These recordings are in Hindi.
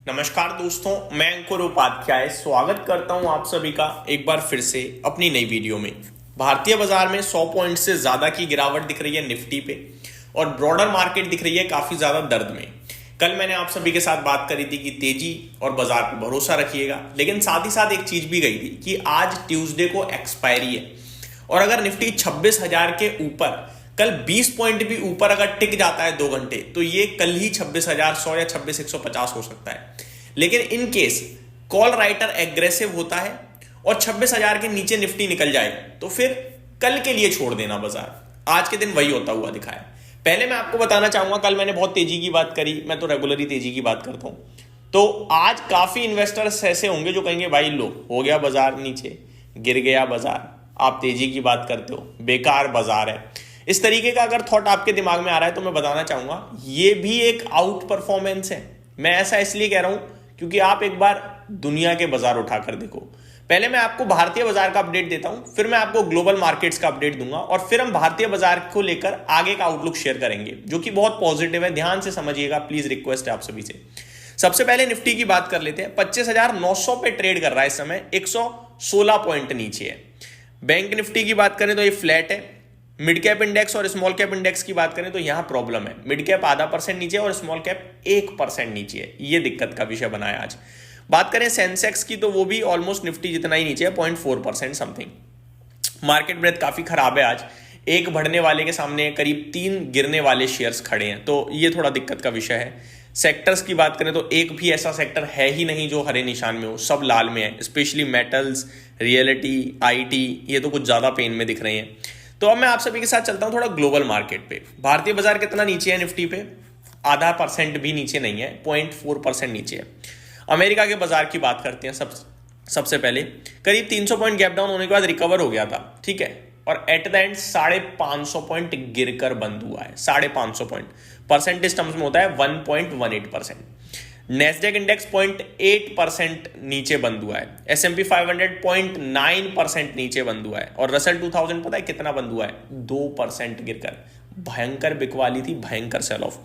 नमस्कार दोस्तों, मैं अंकुर उपाध्याय स्वागत करता हूं आप सभी का एक बार फिर से अपनी नई वीडियो में। भारतीय बाजार में 100 पॉइंट से ज्यादा की गिरावट दिख रही है निफ्टी पे और ब्रॉडर मार्केट दिख रही है काफी ज्यादा दर्द में। कल मैंने आप सभी के साथ बात करी थी कि तेजी और बाजार पे भरोसा रखिएगा, लेकिन साथ ही साथ एक चीज भी गई थी कि आज ट्यूसडे को एक्सपायरी है और अगर निफ्टी 26,000 के ऊपर कल 20 पॉइंट भी ऊपर अगर टिक जाता है 2 घंटे तो ये कल ही 26,100 या 26,150 हो सकता है। लेकिन in case call writer aggressive होता है और 26,000 के नीचे निफ्टी निकल जाए तो फिर कल के लिए छोड़ देना बाजार। आज के दिन वही होता हुआ दिखा है। पहले मैं आपको बताना चाहूंगा, कल मैंने बहुत तेजी की बात करी, मैं तो रेगुलरली तेजी की बात करता हूं। तो आज काफी इन्वेस्टर्स ऐसे होंगे जो कहेंगे भाई लो हो गया बाजार नीचे, गिर गया बाजार, आप तेजी की बात करते हो, बेकार बाजार है। इस तरीके का अगर थॉट आपके दिमाग में आ रहा है तो मैं बताना चाहूंगा ये भी एक आउट परफॉर्मेंस है। मैं ऐसा इसलिए कह रहा हूं क्योंकि आप एक बार दुनिया के बाजार उठाकर देखो। पहले मैं आपको भारतीय बाजार का अपडेट देता हूं, फिर मैं आपको ग्लोबल मार्केट्स का अपडेट दूंगा और फिर हम भारतीय बाजार को लेकर आगे का आउटलुक शेयर करेंगे जो कि बहुत पॉजिटिव है। ध्यान से समझिएगा, प्लीज रिक्वेस्ट है आप सभी से। सबसे पहले निफ्टी की बात कर लेते हैं। 25,900 पे ट्रेड कर रहा है इस समय, 116 पॉइंट नीचे है। बैंक निफ्टी की बात करें तो ये फ्लैट है। मिड कैप इंडेक्स और स्मॉल कैप इंडेक्स की बात करें तो यहां प्रॉब्लम है, मिड कैप आधा % नीचे और स्मॉल कैप 1% नीचे है। ये दिक्कत का विषय बना है आज। बात करें सेंसेक्स की तो वो भी ऑलमोस्ट निफ्टी जितना ही नीचे है, 0.4% समथिंग। मार्केट ब्रेथ काफी खराब है आज। एक बढ़ने वाले के सामने करीब 3 गिरने वाले शेयर्स खड़े हैं, तो ये थोड़ा दिक्कत का विषय है। सेक्टर्स की बात करें तो एक भी ऐसा सेक्टर है ही नहीं जो हरे निशान में हो, सब लाल में है। स्पेशली मेटल्स, रियलिटी, आईटी, ये तो कुछ ज्यादा पेन में दिख रहे हैं। तो अब मैं आप सभी के साथ चलता हूं थोड़ा ग्लोबल मार्केट पे। भारतीय बाजार कितना नीचे है निफ्टी पे? आधा % भी नीचे नहीं है, 0.4% नीचे है। अमेरिका के बाजार की बात करते हैं। सबसे पहले करीब 300 पॉइंट गैप डाउन होने के बाद रिकवर हो गया था, ठीक है, और एट द एंड 550 पॉइंट गिरकर बंद हुआ है। 550 पॉइंट परसेंटेज टर्म्स में होता है 1.18%। नेस्डेक इंडेक्स 0.8% नीचे बंद हुआ है। S&P 500 0.9% नीचे बंद हुआ है और रसल 2000 पता है कितना बंद हुआ है? 2% गिरकर। भयंकर बिकवाली थी, भयंकर सेल ऑफ।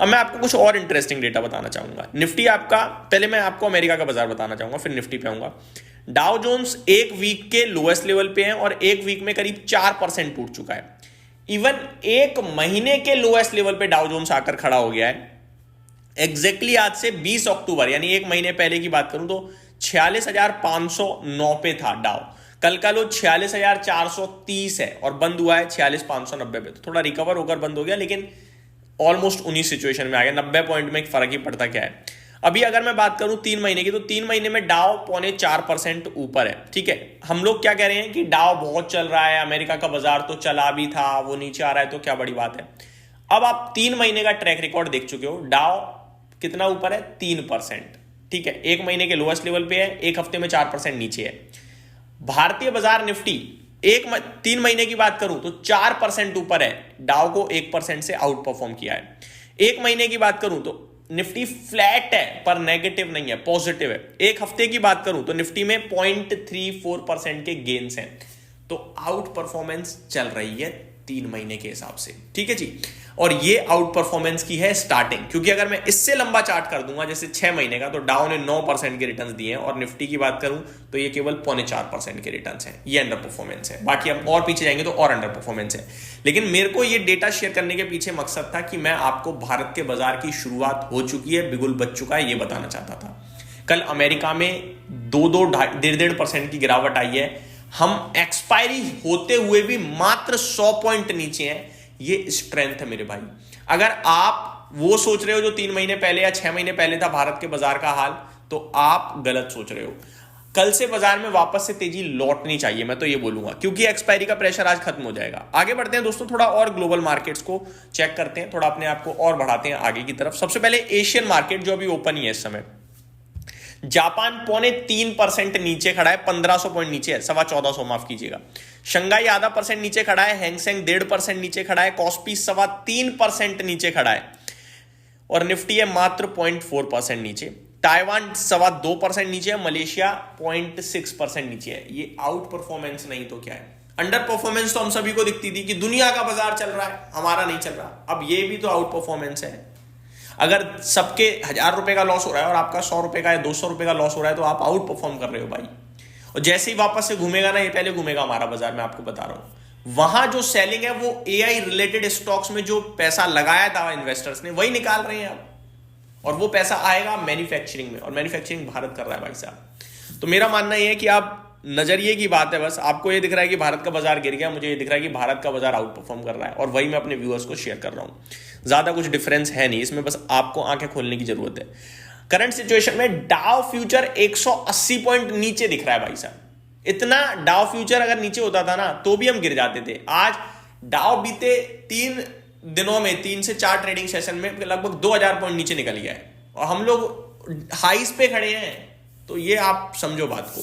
अब मैं आपको कुछ और इंटरेस्टिंग डेटा बताना चाहूंगा। निफ्टी आपका, पहले मैं आपको अमेरिका का बाजार बताना चाहूंगा, फिर निफ्टी पे आऊंगा। डाउ जोन्स एक वीक के लोएस्ट लेवल पे है और एक वीक में करीब 4% टूट चुका है। इवन एक महीने के लोएस्ट लेवल पे डाउ जोन्स आकर खड़ा हो गया है। एग्जैक्टली आज से 20 अक्टूबर यानी एक महीने पहले की बात करूं तो 46,509 पे था डाउ। कल का लो 46,430 है और बंद हुआ है 46,590 पे। तो थोड़ा रिकवर होकर बंद हो गया, लेकिन ऑलमोस्ट उन्हीं सिचुएशन में आ गया। 90 पॉइंट में फर्क ही पड़ता क्या है। अभी अगर मैं बात करूं 3 महीने की तो 3 महीने में डाउ 0.4% ऊपर है, ठीक है। हम लोग क्या कह रहे हैं कि डाउ बहुत चल रहा है, अमेरिका का बाजार तो चला भी था, वो नीचे आ रहा है तो क्या बड़ी बात है। अब आप 3 महीने का ट्रैक रिकॉर्ड देख चुके हो। डाउ कितना ऊपर है? 3%, ठीक है। एक महीने के लोएस्ट लेवल पे है, एक हफ्ते में 4% नीचे है। भारतीय बाजार निफ्टी 3 महीने की बात करूं तो 4% ऊपर है, डाउ को 1% से आउट परफॉर्म किया है। एक महीने की बात करूं तो निफ्टी फ्लैट है पर नेगेटिव नहीं है, पॉजिटिव है। एक हफ्ते की बात करूं तो निफ्टी में 0.34% के गेन्स हैं। तो आउट परफॉर्मेंस चल रही है 3 महीने के हिसाब से, ठीक है जी। और ये आउट परफॉर्मेंस की है स्टार्टिंग, क्योंकि अगर मैं इससे लंबा चार्ट कर दूंगा जैसे 6 महीने का, तो डाउ ने 9% के रिटर्न्स दिए हैं और निफ्टी की बात करूं तो ये केवल 0.4% के रिटर्न्स हैं। ये अंडर परफॉर्मेंस है। बाकी हम और पीछे जाएंगे तो और अंडर परफॉर्मेंस है। लेकिन मेरे को ये डेटा शेयर करने के पीछे मकसद था कि मैं आपको भारत के बाजार की शुरुआत हो चुकी है, बिगुल बच चुका है, ये बताना चाहता था। कल अमेरिका में 2-2.5% की गिरावट आई है। हम एक्सपायरी होते हुए भी मात्र 100 पॉइंट नीचे हैं। ये स्ट्रेंथ है मेरे भाई। अगर आप वो सोच रहे हो जो 3 महीने पहले या 6 महीने पहले था भारत के बाजार का हाल, तो आप गलत सोच रहे हो। कल से बाजार में वापस से तेजी लौटनी चाहिए, मैं तो ये बोलूंगा, क्योंकि एक्सपायरी का प्रेशर आज खत्म हो जाएगा। आगे बढ़ते हैं दोस्तों, थोड़ा और ग्लोबल मार्केट्स को चेक करते हैं, थोड़ा अपने आप को और बढ़ाते हैं आगे की तरफ। सबसे पहले एशियन मार्केट जो अभी ओपन ही है इस समय। जापान 0.3% नीचे खड़ा है, 1500 पॉइंट नीचे है, 1450, माफ कीजिएगा। शंघाई आधा % नीचे खड़ा है, हैंगसेंग 1.5% नीचे खड़ा है, कॉस्पी 3.25% नीचे खड़ा है और निफ्टी है मात्र 0.4% नीचे। ताइवान 2.25% नीचे है, मलेशिया 0.6% नीचे है। ये आउट परफॉर्मेंस नहीं तो क्या है? अंडर परफॉर्मेंस तो हम सभी को दिखती थी कि दुनिया का बाजार चल रहा है, हमारा नहीं चल रहा। अब ये भी तो आउट परफॉर्मेंस है। अगर सबके 1000 रुपए का लॉस हो रहा है और आपका 100 रुपए का या 200 रुपए का लॉस हो रहा है तो आप आउट परफॉर्म कर रहे हो भाई। और जैसे ही वापस से घूमेगा ना, ये पहले घूमेगा हमारा बाजार, मैं आपको बता रहा हूं। वहां जो सेलिंग है वो एआई रिलेटेड स्टॉक्स में जो पैसा लगाया था इन्वेस्टर्स ने, वही निकाल रहे हैं अब, और वो पैसा आएगा मैन्युफैक्चरिंग में, और मैन्युफैक्चरिंग भारत कर रहा है भाई साहब। तो मेरा मानना यह है कि आप नजरिए की बात है, बस आपको ये दिख रहा है कि भारत का बाजार गिर गया, मुझे ये दिख रहा है कि भारत का बाजार आउट परफॉर्म कर रहा है, और वही मैं अपने व्यूअर्स को शेयर कर रहा हूं। ज्यादा कुछ डिफरेंस है नहीं इसमें, बस आपको आंखें खोलने की जरूरत है। करंट सिचुएशन में डाउ फ्यूचर 180 पॉइंट नीचे दिख रहा है भाई साहब। इतना डाउ फ्यूचर अगर नीचे होता था ना तो भी हम गिर जाते थे। आज डाउ बीते 3 दिनों में, 3 से 4 ट्रेडिंग सेशन में लगभग 2000 पॉइंट नीचे निकल गया है, और हम लोग हाईस पे खड़े हैं। तो ये आप समझो बात को,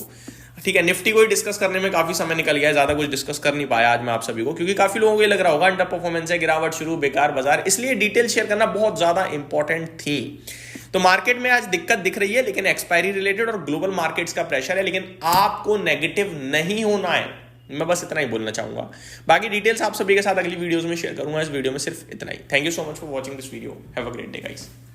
ठीक है। निफ्टी को ही डिस्कस करने में काफी समय निकल गया है, ज्यादा कुछ डिस्कस कर नहीं पाया आज मैं आप सभी को, क्योंकि काफी लोगों को ये लग रहा होगा अंडर परफॉर्मेंस है, गिरावट शुरू, बेकार बाजार, इसलिए डिटेल शेयर करना बहुत ज्यादा इंपॉर्टेंट थी। तो मार्केट में आज दिक्कत दिख रही है, लेकिन एक्सपायरी रिलेटेड और ग्लोबल मार्केट्स का प्रेशर है, लेकिन आपको नेगेटिव नहीं होना है। मैं बस इतना ही बोलना चाहूंगा। बाकी डिटेल्स आप सभी के साथ अगली वीडियोस में शेयर करूंगा। इस वीडियो में सिर्फ इतना ही। Thank you so much for watching this video. Have a great day guys.